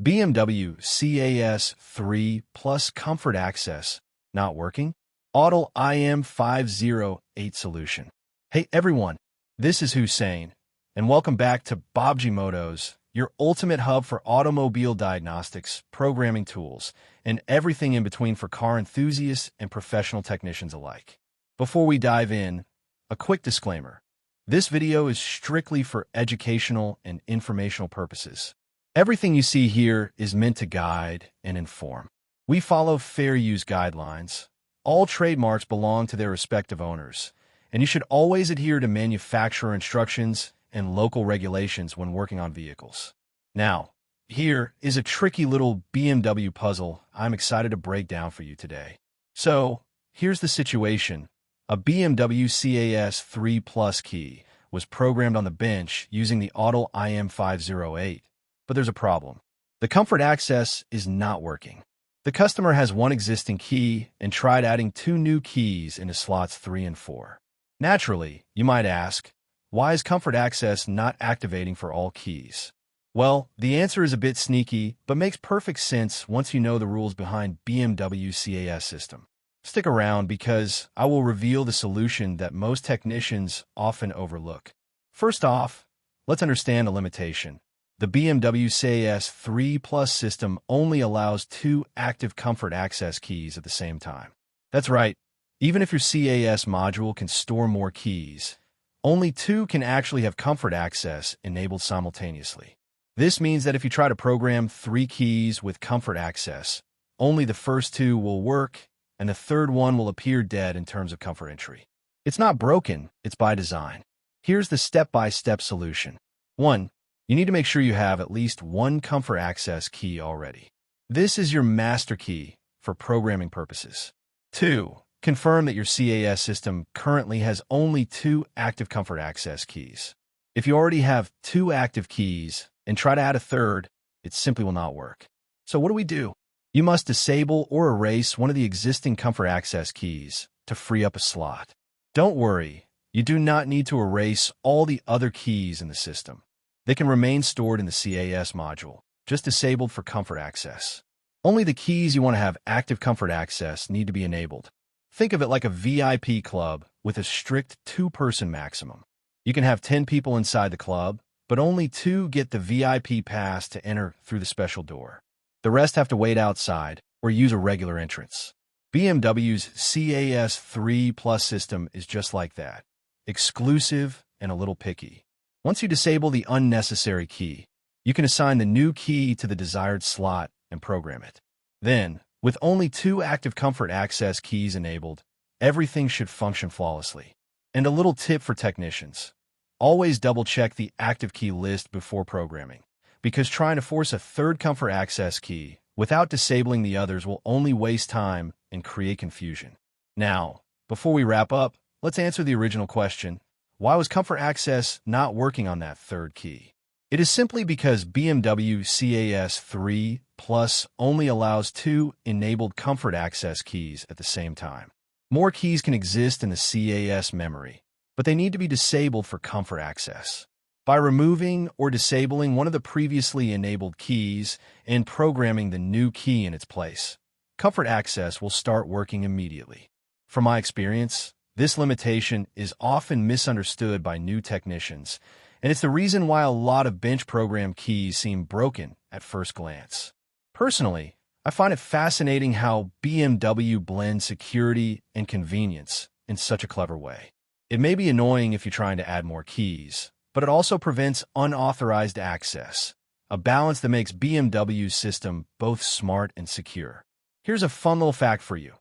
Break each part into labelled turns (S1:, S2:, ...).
S1: BMW CAS Three Plus Comfort Access not working? Autel IM508 solution. Hey everyone, this is Hussain, and welcome back to Baabji Motos, your ultimate hub for automobile diagnostics, programming tools, and everything in between for car enthusiasts and professional technicians alike. Before we dive in, a quick disclaimer. This video is strictly for educational and informational purposes. Everything you see here is meant to guide and inform. We follow fair use guidelines. All trademarks belong to their respective owners, and you should always adhere to manufacturer instructions and local regulations when working on vehicles. Now, here is a tricky little BMW puzzle I'm excited to break down for you today. So, here's the situation. A BMW CAS Three Plus key was programmed on the bench using the Autel IM508. But there's a problem. The comfort access is not working. The customer has one existing key and tried adding two new keys into slots 3 and 4. Naturally, you might ask, why is comfort access not activating for all keys? Well, the answer is a bit sneaky, but makes perfect sense once you know the rules behind BMW CAS system. Stick around because I will reveal the solution that most technicians often overlook. First off, let's understand a limitation. The BMW CAS Three Plus system only allows 2 active comfort access keys at the same time. That's right, even if your CAS module can store more keys, only 2 can actually have comfort access enabled simultaneously. This means that if you try to program 3 keys with comfort access, only the first 2 will work, and the third one will appear dead in terms of comfort entry. It's not broken, it's by design. Here's the step-by-step solution. 1. You need to make sure you have at least 1 comfort access key already. This is your master key for programming purposes. 2. Confirm that your CAS system currently has only 2 active comfort access keys. If you already have 2 active keys and try to add a third, it simply will not work. So what do? You must disable or erase one of the existing comfort access keys to free up a slot. Don't worry, you do not need to erase all the other keys in the system. They can remain stored in the CAS module, just disabled for comfort access. Only the keys you want to have active comfort access need to be enabled. Think of it like a VIP club with a strict 2-person maximum. You can have 10 people inside the club, but only 2 get the VIP pass to enter through the special door. The rest have to wait outside or use a regular entrance. BMW's CAS Three Plus system is just like that, exclusive and a little picky. Once you disable the unnecessary key, you can assign the new key to the desired slot and program it. Then, with only 2 active comfort access keys enabled, everything should function flawlessly. And a little tip for technicians. Always double-check the active key list before programming, because trying to force a third comfort access key without disabling the others will only waste time and create confusion. Now, before we wrap up, let's answer the original question. Why was comfort access not working on that third key? It is simply because BMW CAS Three Plus only allows 2 enabled comfort access keys at the same time. More keys can exist in the CAS memory, but they need to be disabled for comfort access. By removing or disabling one of the previously enabled keys and programming the new key in its place, comfort access will start working immediately. From my experience, this limitation is often misunderstood by new technicians, and it's the reason why a lot of bench program keys seem broken at first glance. Personally, I find it fascinating how BMW blends security and convenience in such a clever way. It may be annoying if you're trying to add more keys, but it also prevents unauthorized access, a balance that makes BMW's system both smart and secure. Here's a fun little fact for you.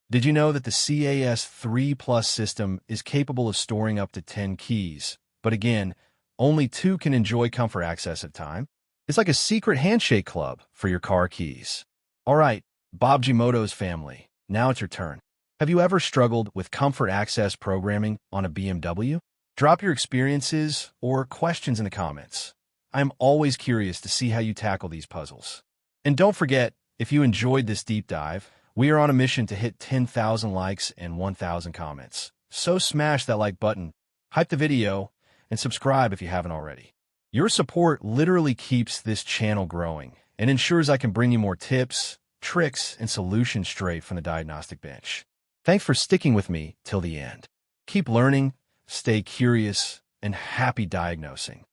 S1: Did you know that the CAS Three Plus system is capable of storing up to 10 keys, but again, only 2 can enjoy comfort access at a time? It's like a secret handshake club for your car keys. Alright, Baabji Motos family, now it's your turn. Have you ever struggled with comfort access programming on a BMW? Drop your experiences or questions in the comments. I'm always curious to see how you tackle these puzzles. And don't forget, if you enjoyed this deep dive, we are on a mission to hit 10,000 likes and 1,000 comments. So smash that like button, hype the video, and subscribe if you haven't already. Your support literally keeps this channel growing, and ensures I can bring you more tips, tricks, and solutions straight from the diagnostic bench. Thanks for sticking with me till the end. Keep learning, stay curious, and happy diagnosing.